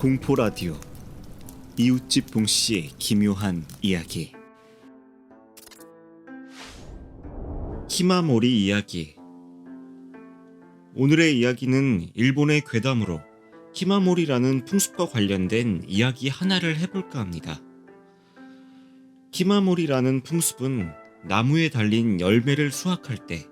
공포라디오 이웃집 봉씨의 기묘한 이야기. 키마모리 이야기. 오늘의 이야기는 일본의 괴담으로 키마모리라는 풍습과 관련된 이야기 하나를 해볼까 합니다. 키마모리라는 풍습은 나무에 달린 열매를 수확할 때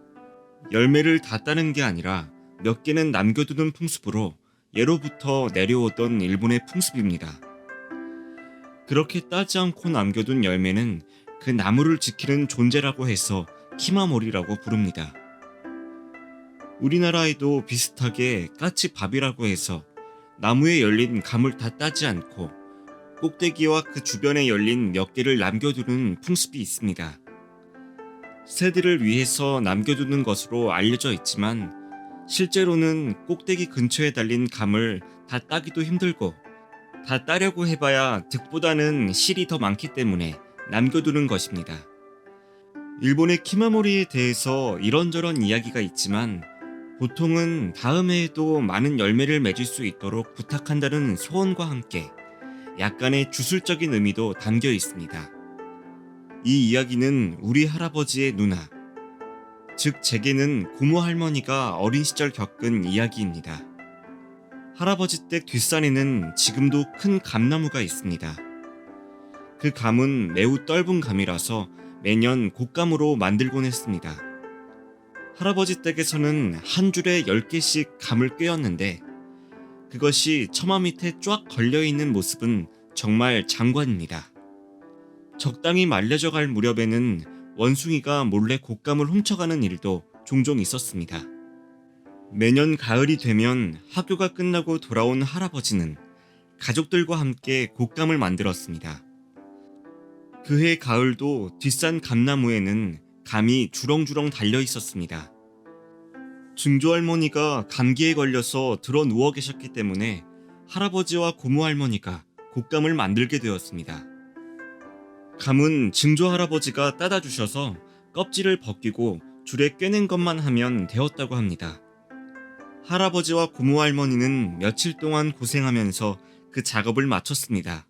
열매를 다 따는 게 아니라 몇 개는 남겨두는 풍습으로 예로부터 내려오던 일본의 풍습입니다. 그렇게 따지 않고 남겨둔 열매는 그 나무를 지키는 존재라고 해서 키마모리라고 부릅니다. 우리나라에도 비슷하게 까치밥이라고 해서 나무에 열린 감을 다 따지 않고 꼭대기와 그 주변에 열린 몇 개를 남겨두는 풍습이 있습니다. 새들을 위해서 남겨두는 것으로 알려져 있지만 실제로는 꼭대기 근처에 달린 감을 다 따기도 힘들고 다 따려고 해봐야 득보다는 실이 더 많기 때문에 남겨두는 것입니다. 일본의 키마모리에 대해서 이런저런 이야기가 있지만 보통은 다음 해에도 많은 열매를 맺을 수 있도록 부탁한다는 소원과 함께 약간의 주술적인 의미도 담겨 있습니다. 이 이야기는 우리 할아버지의 누나, 즉 제게는 고모 할머니가 어린 시절 겪은 이야기입니다. 할아버지 댁 뒷산에는 지금도 큰 감나무가 있습니다. 그 감은 매우 떫은 감이라서 매년 곶감으로 만들곤 했습니다. 할아버지 댁에서는 한 줄에 10개씩 감을 꿰었는데 그것이 처마 밑에 쫙 걸려있는 모습은 정말 장관입니다. 적당히 말려져 갈 무렵에는 원숭이가 몰래 곶감을 훔쳐가는 일도 종종 있었습니다. 매년 가을이 되면 학교가 끝나고 돌아온 할아버지는 가족들과 함께 곶감을 만들었습니다. 그해 가을도 뒷산 감나무에는 감이 주렁주렁 달려 있었습니다. 증조할머니가 감기에 걸려서 들어 누워 계셨기 때문에 할아버지와 고모할머니가 곶감을 만들게 되었습니다. 감은 증조할아버지가 따다 주셔서 껍질을 벗기고 줄에 꿰낸 것만 하면 되었다고 합니다. 할아버지와 고모할머니는 며칠 동안 고생하면서 그 작업을 마쳤습니다.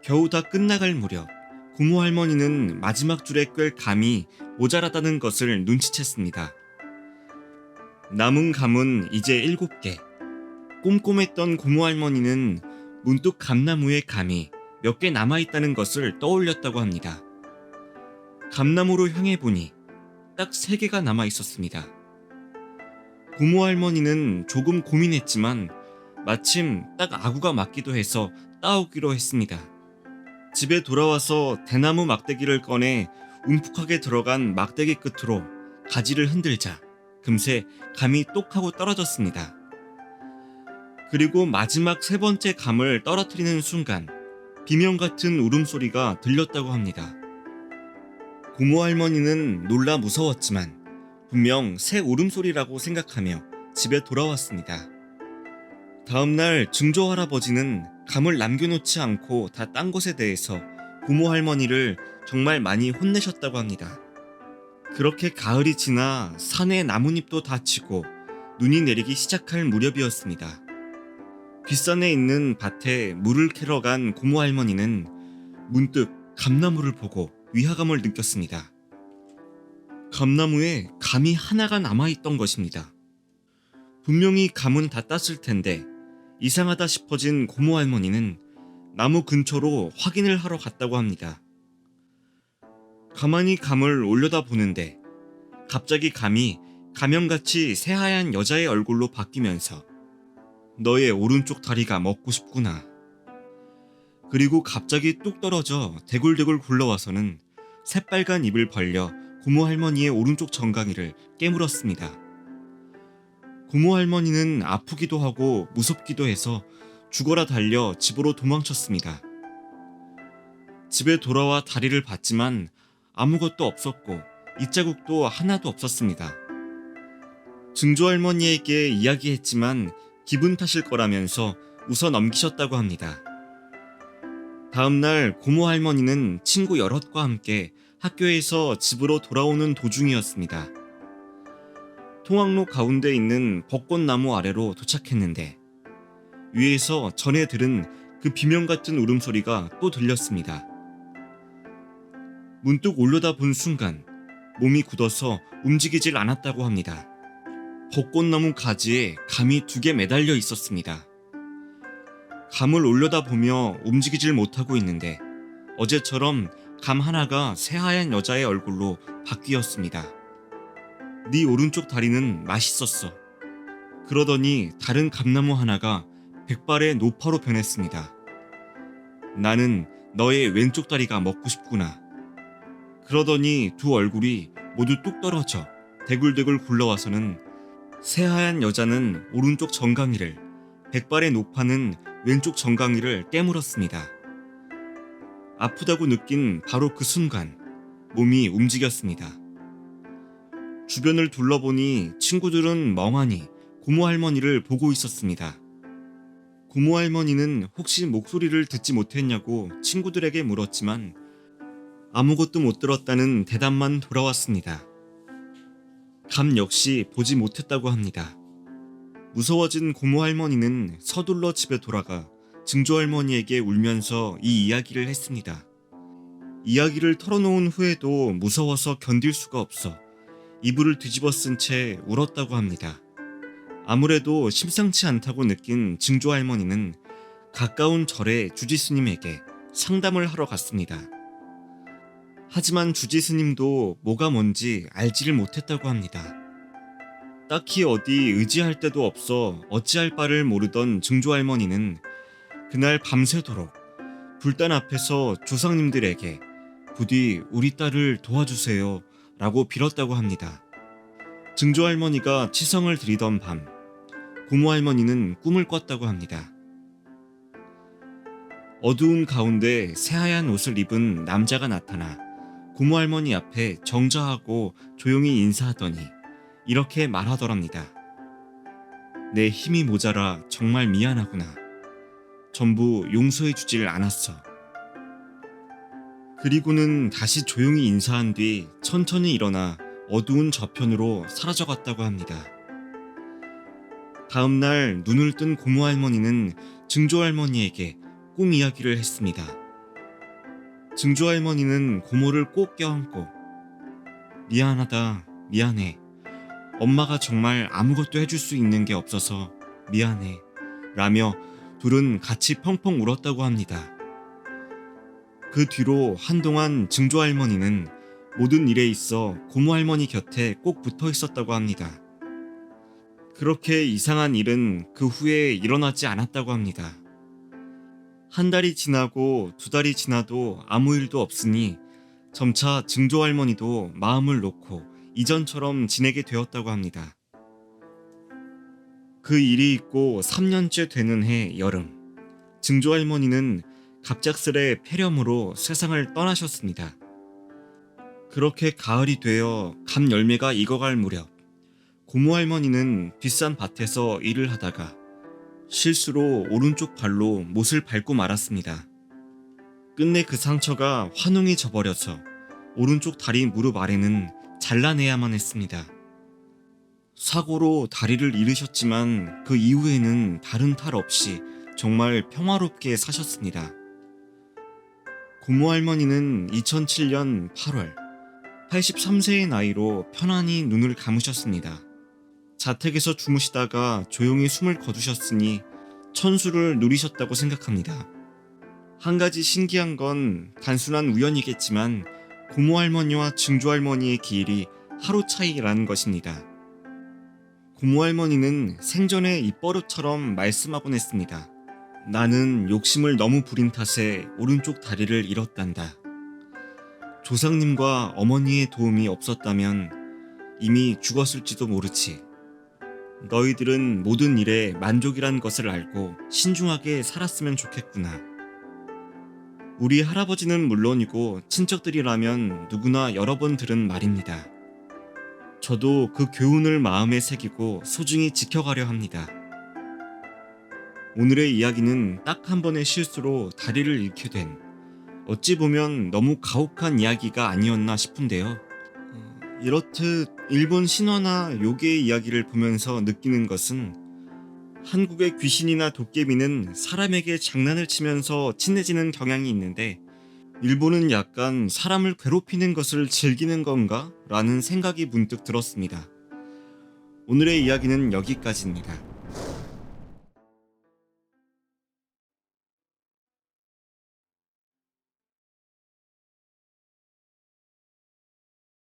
겨우 다 끝나갈 무렵 고모할머니는 마지막 줄에 꿰 감이 모자라다는 것을 눈치챘습니다. 남은 감은 이제 7개. 꼼꼼했던 고모할머니는 문득 감나무에 감이 몇 개 남아있다는 것을 떠올렸다고 합니다. 감나무로 향해 보니 딱 3개가 남아있었습니다. 고모할머니는 조금 고민했지만 마침 딱 아구가 맞기도 해서 따오기로 했습니다. 집에 돌아와서 대나무 막대기를 꺼내 움푹하게 들어간 막대기 끝으로 가지를 흔들자 금세 감이 똑하고 떨어졌습니다. 그리고 마지막 3번째 감을 떨어뜨리는 순간 비명 같은 울음소리가 들렸다고 합니다. 고모할머니는 놀라 무서웠지만 분명 새 울음소리라고 생각하며 집에 돌아왔습니다. 다음날 증조할아버지는 감을 남겨놓지 않고 다 딴 것에 대해서 고모할머니를 정말 많이 혼내셨다고 합니다. 그렇게 가을이 지나 산에 나뭇잎도 다치고 눈이 내리기 시작할 무렵이었습니다. 뒷산에 있는 밭에 물을 캐러 간 고모할머니는 문득 감나무를 보고 위화감을 느꼈습니다. 감나무에 감이 하나가 남아있던 것입니다. 분명히 감은 다 땄을 텐데 이상하다 싶어진 고모할머니는 나무 근처로 확인을 하러 갔다고 합니다. 가만히 감을 올려다 보는데 갑자기 감이 가면같이 새하얀 여자의 얼굴로 바뀌면서 너의 오른쪽 다리가 먹고 싶구나. 그리고 갑자기 뚝 떨어져 대굴대굴 굴러와서는 새빨간 입을 벌려 고모할머니의 오른쪽 정강이를 깨물었습니다. 고모할머니는 아프기도 하고 무섭기도 해서 죽어라 달려 집으로 도망쳤습니다. 집에 돌아와 다리를 봤지만 아무것도 없었고 잇자국도 하나도 없었습니다. 증조할머니에게 이야기했지만 기분 탓일 거라면서 웃어 넘기셨다고 합니다. 다음날 고모할머니는 친구 여럿과 함께 학교에서 집으로 돌아오는 도중이었습니다. 통학로 가운데 있는 벚꽃나무 아래로 도착했는데 위에서 전에 들은 그 비명 같은 울음소리가 또 들렸습니다. 문득 올려다본 순간 몸이 굳어서 움직이질 않았다고 합니다. 벚꽃나무 가지에 감이 2개 매달려 있었습니다. 감을 올려다보며 움직이질 못하고 있는데 어제처럼 감 하나가 새하얀 여자의 얼굴로 바뀌었습니다. 네 오른쪽 다리는 맛있었어. 그러더니 다른 감나무 하나가 백발의 노파로 변했습니다. 나는 너의 왼쪽 다리가 먹고 싶구나. 그러더니 두 얼굴이 모두 뚝 떨어져 대굴대굴 굴러와서는 새하얀 여자는 오른쪽 정강이를, 백발의 노파는 왼쪽 정강이를 깨물었습니다. 아프다고 느낀 바로 그 순간 몸이 움직였습니다. 주변을 둘러보니 친구들은 멍하니 고모 할머니를 보고 있었습니다. 고모 할머니는 혹시 목소리를 듣지 못했냐고 친구들에게 물었지만 아무것도 못 들었다는 대답만 돌아왔습니다. 감 역시 보지 못했다고 합니다. 무서워진 고모 할머니는 서둘러 집에 돌아가 증조 할머니에게 울면서 이 이야기를 했습니다. 이야기를 털어놓은 후에도 무서워서 견딜 수가 없어 이불을 뒤집어 쓴 채 울었다고 합니다. 아무래도 심상치 않다고 느낀 증조 할머니는 가까운 절의 주지스님에게 상담을 하러 갔습니다. 하지만 주지스님도 뭐가 뭔지 알지를 못했다고 합니다. 딱히 어디 의지할 데도 없어 어찌할 바를 모르던 증조 할머니는 그날 밤새도록 불단 앞에서 조상님들에게 부디 우리 딸을 도와주세요 라고 빌었다고 합니다. 증조 할머니가 치성을 드리던 밤, 고모 할머니는 꿈을 꿨다고 합니다. 어두운 가운데 새하얀 옷을 입은 남자가 나타나 고모 할머니 앞에 정자하고 조용히 인사하더니 이렇게 말하더랍니다. 내 힘이 모자라 정말 미안하구나. 전부 용서해 주질 않았어. 그리고는 다시 조용히 인사한 뒤 천천히 일어나 어두운 저편으로 사라져갔다고 합니다. 다음날 눈을 뜬 고모 할머니는 증조 할머니에게 꿈 이야기를 했습니다. 증조 할머니는 고모를 꼭 껴안고 미안하다, 미안해. 엄마가 정말 아무것도 해줄 수 있는 게 없어서 미안해. 라며 둘은 같이 펑펑 울었다고 합니다. 그 뒤로 한동안 증조 할머니는 모든 일에 있어 고모 할머니 곁에 꼭 붙어 있었다고 합니다. 그렇게 이상한 일은 그 후에 일어나지 않았다고 합니다. 한 달이 지나고 2달이 지나도 아무 일도 없으니 점차 증조 할머니도 마음을 놓고 이전처럼 지내게 되었다고 합니다. 그 일이 있고 3년째 되는 해 여름, 증조 할머니는 갑작스레 폐렴으로 세상을 떠나셨습니다. 그렇게 가을이 되어 감 열매가 익어갈 무렵, 고모 할머니는 뒷산 밭에서 일을 하다가 실수로 오른쪽 발로 못을 밟고 말았습니다. 끝내 그 상처가 환웅이 져버려서 오른쪽 다리 무릎 아래는 잘라내야만 했습니다. 사고로 다리를 잃으셨지만 그 이후에는 다른 탈 없이 정말 평화롭게 사셨습니다. 고모 할머니는 2007년 8월 83세의 나이로 편안히 눈을 감으셨습니다. 자택에서 주무시다가 조용히 숨을 거두셨으니 천수를 누리셨다고 생각합니다. 한 가지 신기한 건 단순한 우연이겠지만 고모 할머니와 증조 할머니의 기일이 하루 차이라는 것입니다. 고모 할머니는 생전에 입버릇처럼 말씀하곤 했습니다. 나는 욕심을 너무 부린 탓에 오른쪽 다리를 잃었단다. 조상님과 어머니의 도움이 없었다면 이미 죽었을지도 모르지. 너희들은 모든 일에 만족이란 것을 알고 신중하게 살았으면 좋겠구나. 우리 할아버지는 물론이고 친척들이라면 누구나 여러 번 들은 말입니다. 저도 그 교훈을 마음에 새기고 소중히 지켜가려 합니다. 오늘의 이야기는 딱 한 번의 실수로 다리를 잃게 된, 어찌 보면 너무 가혹한 이야기가 아니었나 싶은데요. 이렇듯 일본 신화나 요괴의 이야기를 보면서 느끼는 것은 한국의 귀신이나 도깨비는 사람에게 장난을 치면서 친해지는 경향이 있는데 일본은 약간 사람을 괴롭히는 것을 즐기는 건가? 라는 생각이 문득 들었습니다. 오늘의 이야기는 여기까지입니다.